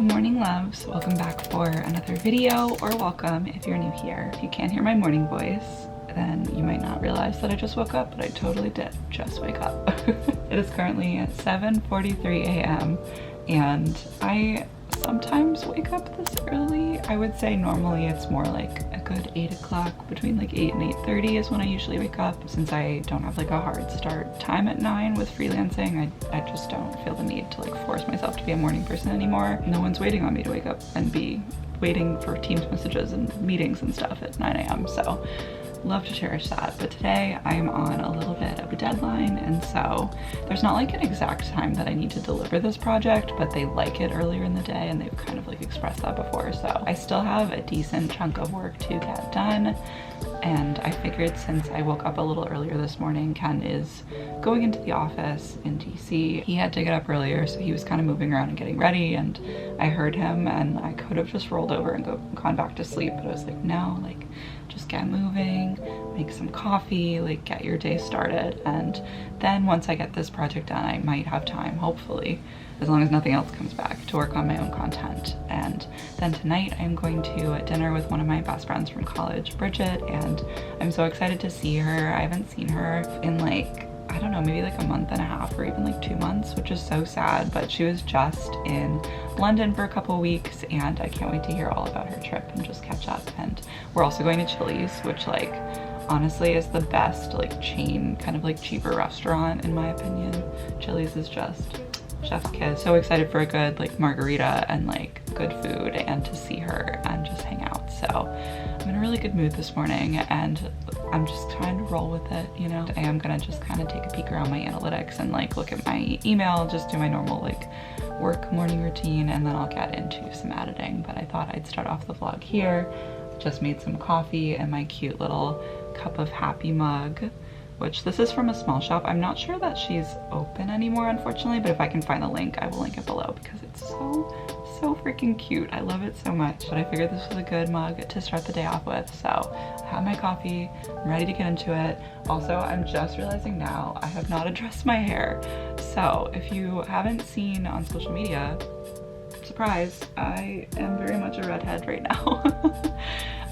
Good morning, loves. Welcome back for another video, or welcome if you're new here. If you can't hear my morning voice, then you might not realize that I just woke up, but I totally did just wake up. It is currently 7:43 a.m. and I sometimes wake up this early. I would say normally it's more like a good 8 o'clock, between like 8 and 8:30 is when I usually wake up. Since I don't have like a hard start time at 9 with freelancing, I just don't feel the need to like force myself to be a morning person anymore. No one's waiting on me to wake up and be waiting for Teams messages and meetings and stuff at 9 a.m. So love to cherish that. But today I'm on a little bit of a deadline, and so there's not like an exact time that I need to deliver this project, but they like it earlier in the day and they've kind of like expressed that before. So I still have a decent chunk of work to get done, and I figured since I woke up a little earlier this morning, Ken is going into the office in DC. He had to get up earlier, so he was kind of moving around and getting ready, and I heard him and I could have just rolled over and gone back to sleep, but I was like, no, like just get moving, make some coffee, like get your day started. And then once I get this project done, I might have time, hopefully, as long as nothing else comes back, to work on my own content. And then tonight I'm going to dinner with one of my best friends from college, Bridget, and I'm so excited to see her. I haven't seen her in like, I don't know, maybe like a month and a half or even like 2 months, which is so sad, but she was just in London for a couple weeks and I can't wait to hear all about her trip and just catch up. And we're also going to Chili's, which like honestly is the best like chain kind of like cheaper restaurant in my opinion. Chili's is just chef's kiss. So excited for a good like margarita and like good food and to see her and just hang out. So I'm in a really good mood this morning and I'm just trying to roll with it, you know. I am gonna just kind of take a peek around my analytics and like look at my email, just do my normal like work morning routine, and then I'll get into some editing. But I thought I'd start off the vlog here. Just made some coffee in my cute little cup of happy mug, which this is from a small shop. I'm not sure that she's open anymore, unfortunately, but if I can find the link, I will link it below because it's so freaking cute. I love it so much. But I figured this was a good mug to start the day off with. So I have my coffee, I'm ready to get into it. Also, I'm just realizing now I have not addressed my hair. So if you haven't seen on social media, surprise, I am very much a redhead right now.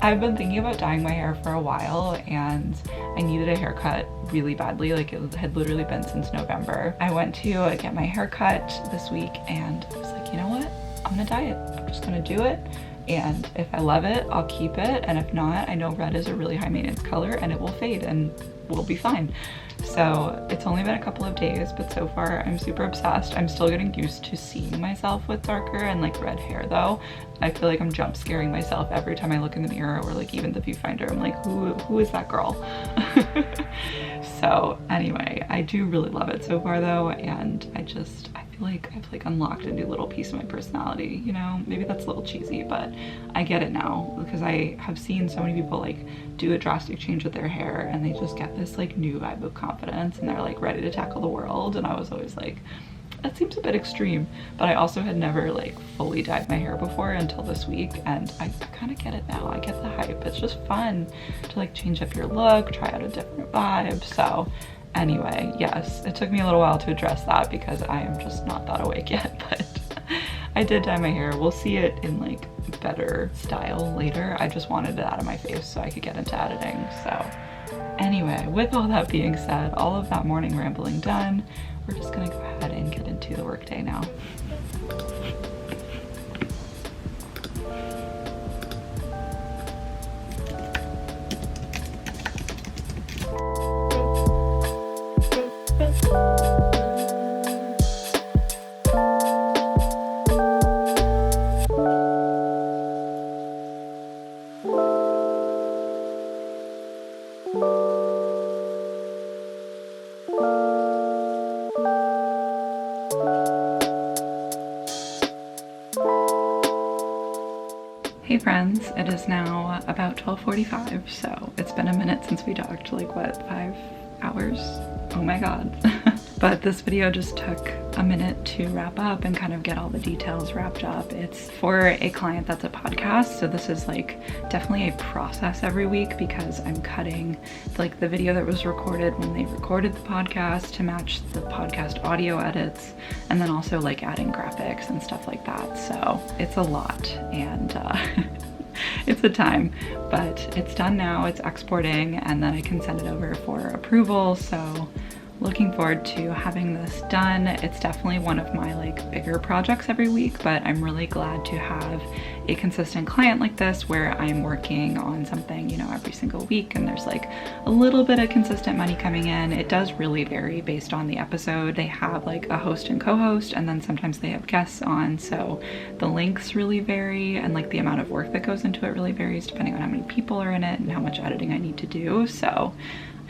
I've been thinking about dyeing my hair for a while and I needed a haircut really badly. Like it had literally been since November. I went to get my hair cut this week and I was like, you know what? I'm gonna dye it. I'm just gonna do it. And if I love it, I'll keep it. And if not, I know red is a really high maintenance color and it will fade and we'll be fine. So it's only been a couple of days, but so far I'm super obsessed. I'm still getting used to seeing myself with darker and like red hair though. I feel like I'm jump scaring myself every time I look in the mirror or like even the viewfinder. I'm like, who is that girl? So anyway, I do really love it so far though, and I feel like I've like unlocked a new little piece of my personality, you know? Maybe that's a little cheesy, but I get it now because I have seen so many people like do a drastic change with their hair and they just get this like new vibe of confidence and they're like ready to tackle the world. And I was always like, that seems a bit extreme, but I also had never like fully dyed my hair before until this week, and I kind of get it now. I get the hype. It's just fun to like change up your look, try out a different vibe. So anyway, yes, it took me a little while to address that because I am just not that awake yet, but I did dye my hair. We'll see it in like better style later. I just wanted it out of my face so I could get into editing. So anyway, with all that being said, all of that morning rambling done, we're just gonna go ahead and get into the workday now. Hey friends, it is now about 12:45, so it's been a minute since we docked, like what, 5 hours? Oh my god. But this video just took a minute to wrap up and kind of get all the details wrapped up. It's for a client that's a podcast, so this is like definitely a process every week because I'm cutting like the video that was recorded when they recorded the podcast to match the podcast audio edits, and then also like adding graphics and stuff like that. So it's a lot, and it's a time, but it's done now. It's exporting, and then I can send it over for approval. So looking forward to having this done. It's definitely one of my like bigger projects every week, but I'm really glad to have a consistent client like this where I'm working on something, you know, every single week, and there's like a little bit of consistent money coming in. It does really vary based on the episode. They have like a host and co-host, and then sometimes they have guests on, so the lengths really vary, and like the amount of work that goes into it really varies depending on how many people are in it and how much editing I need to do. So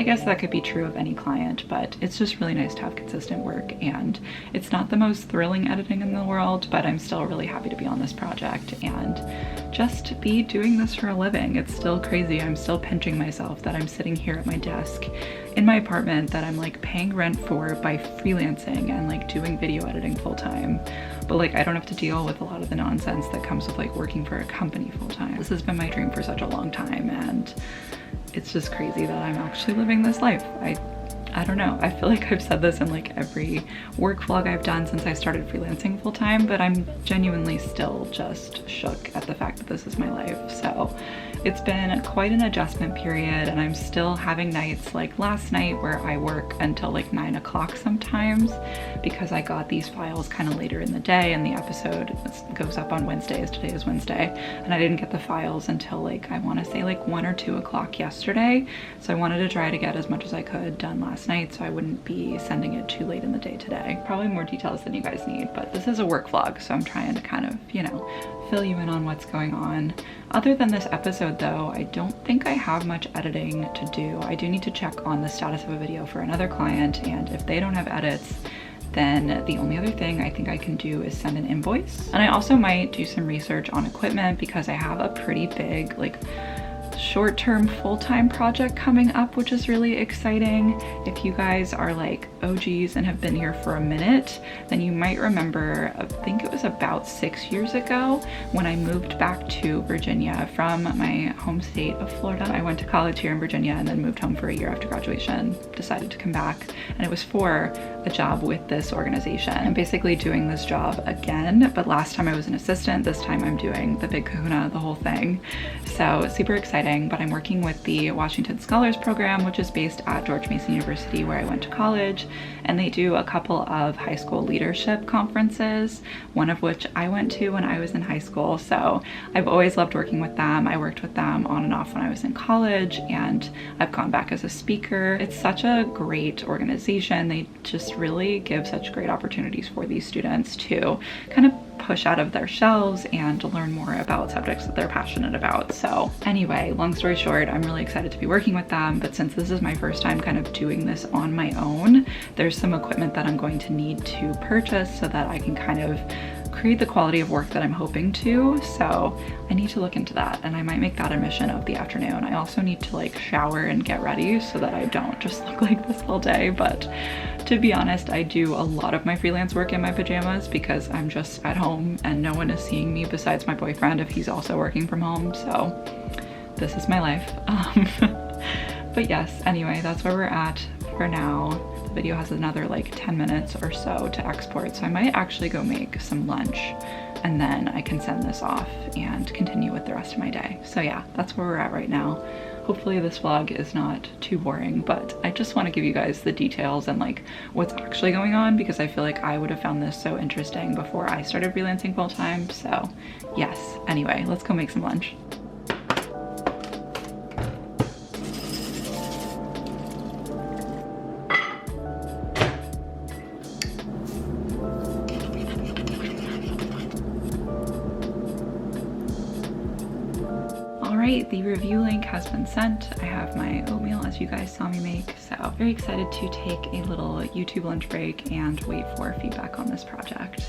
I guess that could be true of any client, but it's just really nice to have consistent work, and it's not the most thrilling editing in the world, but I'm still really happy to be on this project and just be doing this for a living. It's still crazy. I'm still pinching myself that I'm sitting here at my desk in my apartment that I'm like paying rent for by freelancing and like doing video editing full time. But like I don't have to deal with a lot of the nonsense that comes with like working for a company full time. This has been my dream for such a long time, and it's just crazy that I'm actually living this life. I don't know. I feel like I've said this in like every work vlog I've done since I started freelancing full time, but I'm genuinely still just shook at the fact that this is my life. So it's been quite an adjustment period, and I'm still having nights like last night where I work until like 9 o'clock sometimes because I got these files kind of later in the day, and the episode goes up on Wednesdays. Today is Wednesday, and I didn't get the files until like, I want to say like 1 or 2 o'clock yesterday. So I wanted to try to get as much as I could done last night so I wouldn't be sending it too late in the day today. Probably more details than you guys need, but this is a work vlog, so I'm trying to kind of, you know, fill you in on what's going on. Other than this episode though, I don't think I have much editing to do. I do need to check on the status of a video for another client, and if they don't have edits, then the only other thing I think I can do is send an invoice. And I also might do some research on equipment because I have a pretty big like short-term full-time project coming up, which is really exciting. If you guys are like OGs and have been here for a minute, then you might remember, I think it was about 6 years ago when I moved back to Virginia from my home state of Florida. I went to college here in Virginia and then moved home for a year after graduation, decided to come back, and it was for a job with this organization. I'm basically doing this job again, but last time I was an assistant, this time I'm doing the big kahuna, the whole thing. So super exciting. But I'm working with the Washington Scholars Program, which is based at George Mason University where I went to college, and they do a couple of high school leadership conferences, one of which I went to when I was in high school. So I've always loved working with them. I worked with them on and off when I was in college, and I've gone back as a speaker. It's such a great organization. They just really give such great opportunities for these students to kind of push out of their shells and to learn more about subjects that they're passionate about. So anyway, long story short, I'm really excited to be working with them, but since this is my first time kind of doing this on my own, there's some equipment that I'm going to need to purchase so that I can kind of create the quality of work that I'm hoping to. So I need to look into that, and I might make that a mission of the afternoon. I also need to like shower and get ready so that I don't just look like this all day. But to be honest, I do a lot of my freelance work in my pajamas because I'm just at home and no one is seeing me besides my boyfriend if he's also working from home. So this is my life. But yes, anyway, that's where we're at for now. The video has another like 10 minutes or so to export, so I might actually go make some lunch and then I can send this off and continue with the rest of my day. So yeah, that's where we're at right now. Hopefully this vlog is not too boring, but I just want to give you guys the details and like what's actually going on, because I feel like I would have found this so interesting before I started freelancing full time. So yes, anyway, let's go make some lunch. Alright, the review link has been sent. I have my oatmeal as you guys saw me make, so very excited to take a little YouTube lunch break and wait for feedback on this project.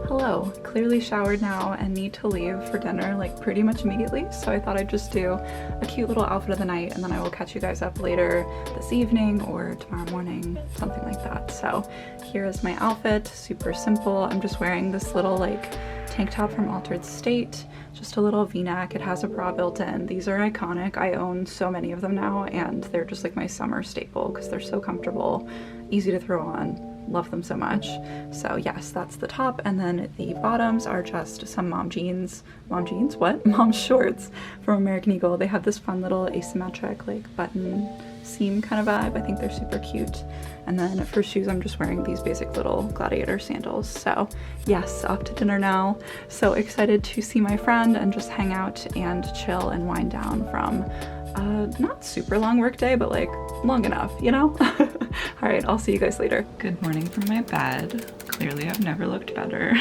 Hello, clearly fully showered now and need to leave for dinner like pretty much immediately, so I thought I'd just do a cute little outfit of the night, and then I will catch you guys up later this evening or tomorrow morning, something like that. So here is my outfit, super simple. I'm just wearing this little like tank top from Altered State, just a little v-neck. It has a bra built in. These are iconic. I own so many of them now, and they're just like my summer staple because they're so comfortable, easy to throw on. Love them so much. So yes, that's the top, and then the bottoms are just some mom shorts from American Eagle. They have this fun little asymmetric like button seam kind of vibe. I think they're super cute. And then for shoes, I'm just wearing these basic little gladiator sandals. So yes, off to dinner now. So excited to see my friend and just hang out and chill and wind down from not super long work day, but like long enough, you know? All right, I'll see you guys later. Good morning from my bed. Clearly I've never looked better,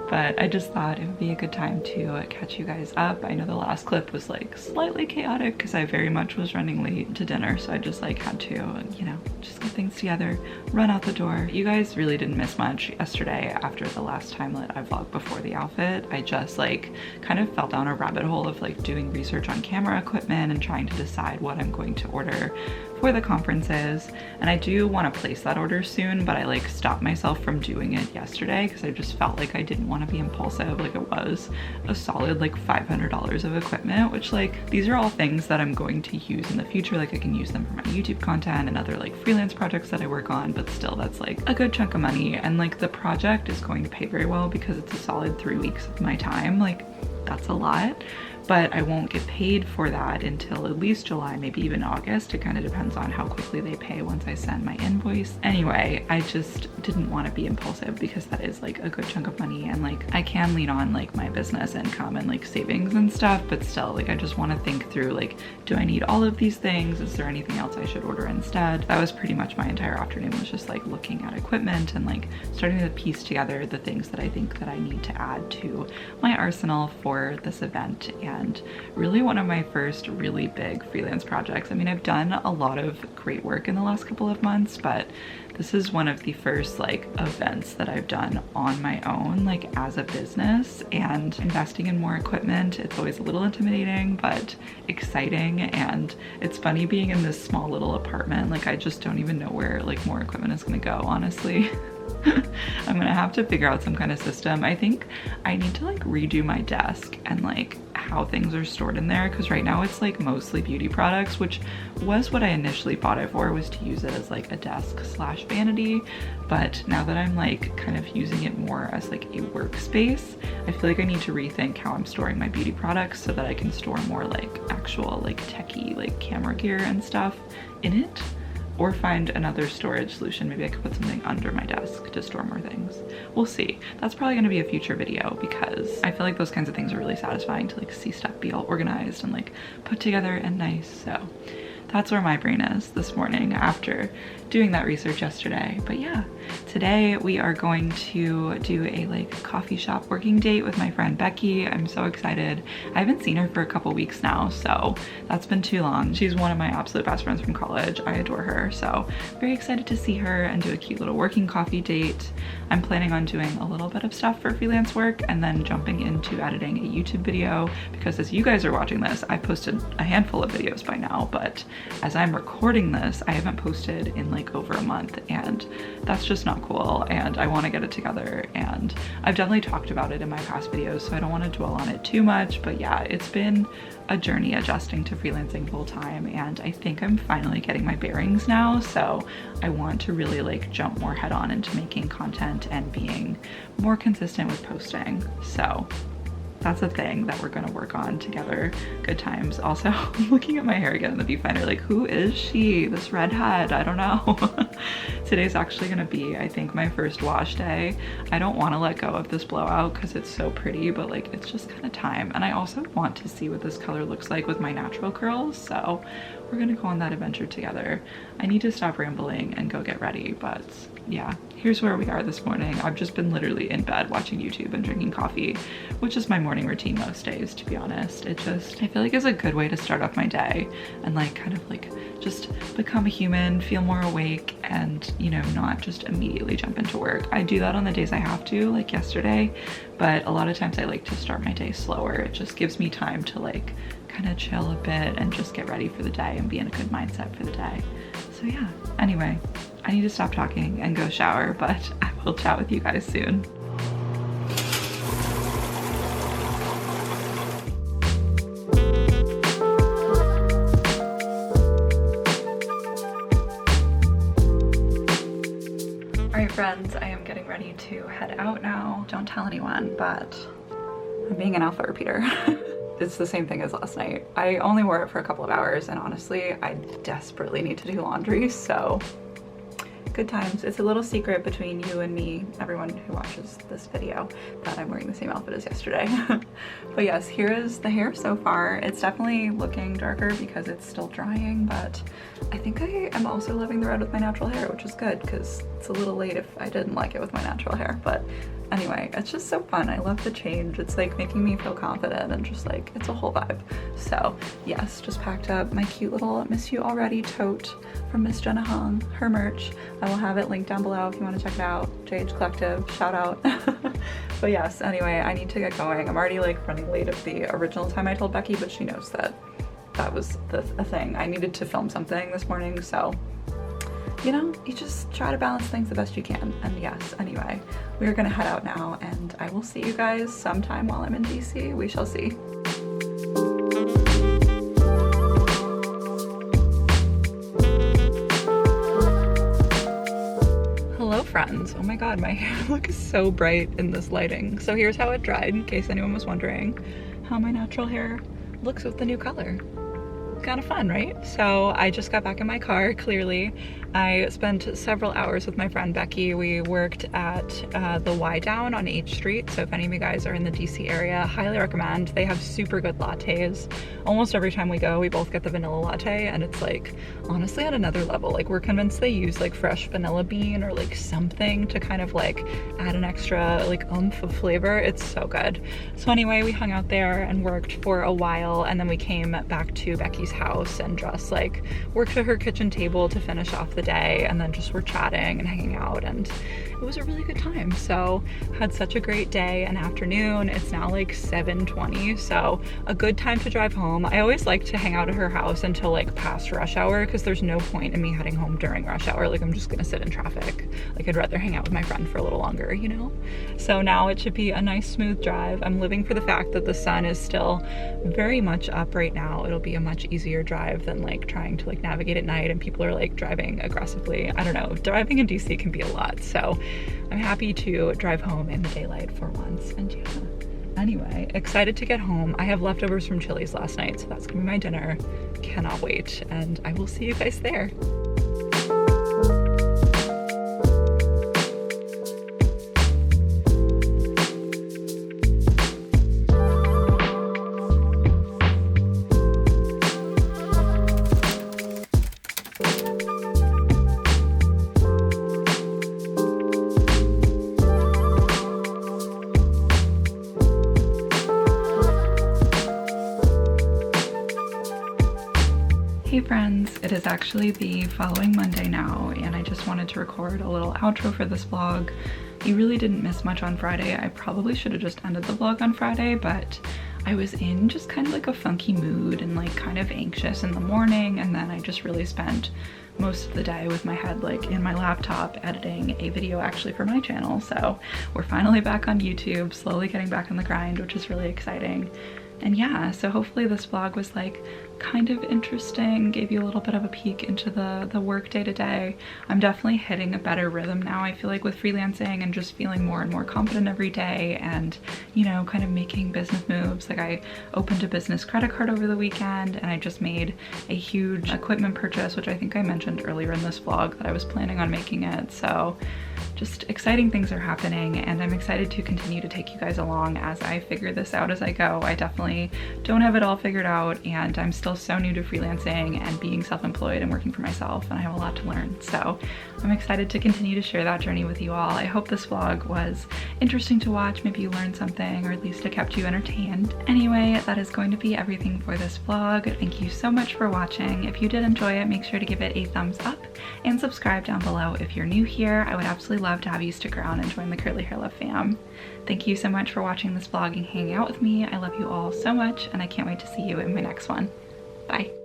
but I just thought it would be a good time to catch you guys up. I know the last clip was like slightly chaotic because I very much was running late to dinner, so I just like had to, you know, just get things together, run out the door. You guys really didn't miss much yesterday after the last time that I vlogged before the outfit. I just like kind of fell down a rabbit hole of like doing research on camera equipment and trying to decide what I'm going to order for the conferences, and I do want to place that order soon, but I like stopped myself from doing it yesterday because I just felt like I didn't want to be impulsive. Like it was a solid like $500 of equipment, which like these are all things that I'm going to use in the future. Like I can use them for my YouTube content and other like freelance projects that I work on, but still that's like a good chunk of money, and like the project is going to pay very well because it's a solid 3 weeks of my time. Like that's a lot, but I won't get paid for that until at least July, maybe even August. It kind of depends on how quickly they pay once I send my invoice. Anyway, I just didn't want to be impulsive because that is like a good chunk of money, and like I can lean on like my business income and like savings and stuff, but still like I just want to think through like, do I need all of these things? Is there anything else I should order instead? That was pretty much my entire afternoon, was just like looking at equipment and like starting to piece together the things that I think that I need to add to my arsenal for this event, and really one of my first really big freelance projects. I mean, I've done a lot of great work in the last couple of months, but this is one of the first like events that I've done on my own, like as a business, and investing in more equipment. It's always a little intimidating, but exciting. And it's funny being in this small little apartment. Like I just don't even know where like more equipment is gonna go, honestly. I'm gonna have to figure out some kind of system. I think I need to like redo my desk and like how things are stored in there, because right now it's like mostly beauty products, which was what I initially bought it for, was to use it as like a desk slash vanity. But now that I'm like kind of using it more as like a workspace, I feel like I need to rethink how I'm storing my beauty products so that I can store more like actual like techie like camera gear and stuff in it, or find another storage solution. Maybe I could put something under my desk to store more things. We'll see. That's probably gonna be a future video because I feel like those kinds of things are really satisfying to like see stuff be all organized and like put together and nice. So that's where my brain is this morning after doing that research yesterday. But yeah, today we are going to do a like coffee shop working date with my friend Becky. I'm so excited. I haven't seen her for a couple weeks now, so that's been too long. She's one of my absolute best friends from college. I adore her, so very excited to see her and do a cute little working coffee date. I'm planning on doing a little bit of stuff for freelance work and then jumping into editing a YouTube video, because as you guys are watching this, I've posted a handful of videos by now, but as I'm recording this, I haven't posted in like over a month, and that's just not cool, and I want to get it together. And I've definitely talked about it in my past videos, so I don't want to dwell on it too much, but yeah, it's been a journey adjusting to freelancing full time, and I think I'm finally getting my bearings now, so I want to really like jump more head on into making content and being more consistent with posting. So that's a thing that we're gonna work on together. Good times. Also, I'm looking at my hair again in the viewfinder, like, who is she? This redhead? I don't know. Today's actually gonna be, I think, my first wash day. I don't want to let go of this blowout because it's so pretty, but like it's just kind of time. And I also want to see what this color looks like with my natural curls, so we're gonna go on that adventure together. I need to stop rambling and go get ready, but yeah, here's where we are this morning. I've just been literally in bed watching YouTube and drinking coffee, which is my morning morning routine most days, to be honest. It just, I feel like is a good way to start off my day and like kind of like just become a human, feel more awake, and you know, not just immediately jump into work. I do that on the days I have to, like yesterday, but a lot of times I like to start my day slower. It just gives me time to like kind of chill a bit and just get ready for the day and be in a good mindset for the day. So yeah, anyway, I need to stop talking and go shower, but I will chat with you guys soon. Alright friends, I am getting ready to head out now. Don't tell anyone, but I'm being an alpha repeater. It's the same thing as last night. I only wore it for a couple of hours, and honestly, I desperately need to do laundry, so good times. It's a little secret between you and me, everyone who watches this video, that I'm wearing the same outfit as yesterday. But yes, here is the hair so far. It's definitely looking darker because it's still drying, but I think I am also loving the red with my natural hair, which is good because it's a little late if I didn't like it with my natural hair. But anyway, it's just so fun. I love the change. It's like making me feel confident and just like, it's a whole vibe. So yes, just packed up my cute little Miss You Already tote from Miss Jenna Hong, her merch. I will have it linked down below if you want to check it out. JH Collective, shout out. But yes, anyway, I need to get going. I'm already like running late of the original time I told Becky, but she knows that that was a thing. I needed to film something this morning, so you know, you just try to balance things the best you can. And yes, anyway, we're gonna head out now, and I will see you guys sometime while I'm in DC. We shall see. Hello friends. Oh my god, my hair looks so bright in this lighting. So here's how it dried, in case anyone was wondering how my natural hair looks with the new color. Kind of fun, right? So I just got back in my car, clearly. I spent several hours with my friend Becky. We worked at the Y Down on H Street. So if any of you guys are in the DC area, highly recommend. They have super good lattes. Almost every time we go, we both get the vanilla latte, and it's like honestly at another level. Like we're convinced they use like fresh vanilla bean or like something to kind of like add an extra like oomph of flavor. It's so good. So anyway, we hung out there and worked for a while, and then we came back to Becky's house and just like worked at her kitchen table to finish off the day, and then just were chatting and hanging out, and it was a really good time. So had such a great day and afternoon. It's now like 7:20, so a good time to drive home. I always like to hang out at her house until like past rush hour, because there's no point in me heading home during rush hour. Like I'm just gonna sit in traffic. Like I'd rather hang out with my friend for a little longer, you know? So now it should be a nice smooth drive. I'm living for the fact that the sun is still very much up right now. It'll be a much easier drive than like trying to like navigate at night and people are like driving aggressively. I don't know, driving in DC can be a lot, so I'm happy to drive home in the daylight for once. And yeah, anyway, excited to get home. I have leftovers from Chili's last night, so that's gonna be my dinner. Cannot wait, and I will see you guys there. Hey friends, it is actually the following Monday now, and I just wanted to record a little outro for this vlog. You really didn't miss much on Friday. I probably should have just ended the vlog on Friday, but I was in just kind of like a funky mood and like kind of anxious in the morning, and then I just really spent most of the day with my head like in my laptop editing a video actually for my channel. So we're finally back on YouTube, slowly getting back on the grind, which is really exciting. And yeah, so hopefully this vlog was like kind of interesting, gave you a little bit of a peek into the work day to day. I'm definitely hitting a better rhythm now, I feel like, with freelancing and just feeling more and more confident every day, and you know, kind of making business moves. Like I opened a business credit card over the weekend, and I just made a huge equipment purchase, which I think I mentioned earlier in this vlog that I was planning on making it. So just exciting things are happening, and I'm excited to continue to take you guys along as I figure this out as I go. I definitely don't have it all figured out, and I'm still still so new to freelancing and being self-employed and working for myself, and I have a lot to learn. So I'm excited to continue to share that journey with you all. I hope this vlog was interesting to watch. Maybe you learned something, or at least it kept you entertained. Anyway, that is going to be everything for this vlog. Thank you so much for watching. If you did enjoy it, make sure to give it a thumbs up and subscribe down below if you're new here. I would absolutely love to have you stick around and join the Curly Hair Love fam. Thank you so much for watching this vlog and hanging out with me. I love you all so much, and I can't wait to see you in my next one. Bye.